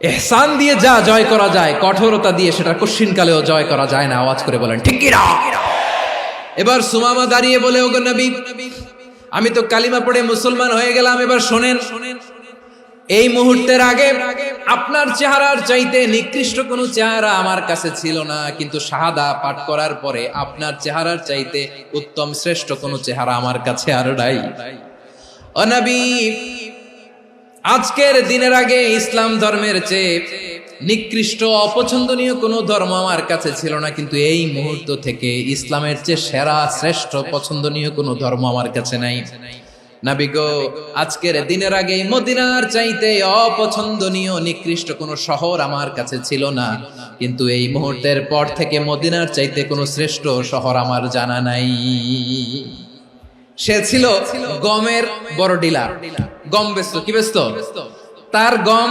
ইহসান দিয়ে যা জয় করা যায়, কঠোরতা দিয়ে সেটা কঠিনকালেও জয় করা যায় না। আওয়াজ করে বলেন ঠিক কি না? এবার সুমামা দাঁড়িয়ে বলে, ওগো নবী, আমি তো কালিমা পড়ে মুসলমান হয়ে গেলাম, এবার শোনেন, এই মুহূর্তের আগে আপনার চেহারার চাইতে নিকৃষ্ট কোনো চেহারা আমার কাছে ছিল না, কিন্তু শাহাদা পাঠ করার পরে আপনার চেহারার চাইতে উত্তম শ্রেষ্ঠ কোনো চেহারা আমার কাছে আর নাই। ও নবী, আজকের দিনের আগে ইসলাম ধর্মের চেয়ে নিকৃষ্ট অপছন্দনীয় কোনো ধর্ম আমার কাছে ছিল না, কিন্তু এই মুহূর্ত থেকে ইসলামের চেয়ে সেরা শ্রেষ্ঠ পছন্দনীয় কোনো ধর্ম আমার কাছে নাই। নবী গো, আজকের দিনের আগে মদিনার চাইতে অপছন্দনীয় নিকৃষ্ট কোনো শহর আমার কাছে ছিল না, কিন্তু এই মুহূর্তের পর থেকে মদিনার চাইতে কোনো শ্রেষ্ঠ শহর আমার জানা নাই। সে ছিল গমের বড় ডিলার, গম বেচতো। কি বেচতো? তার গম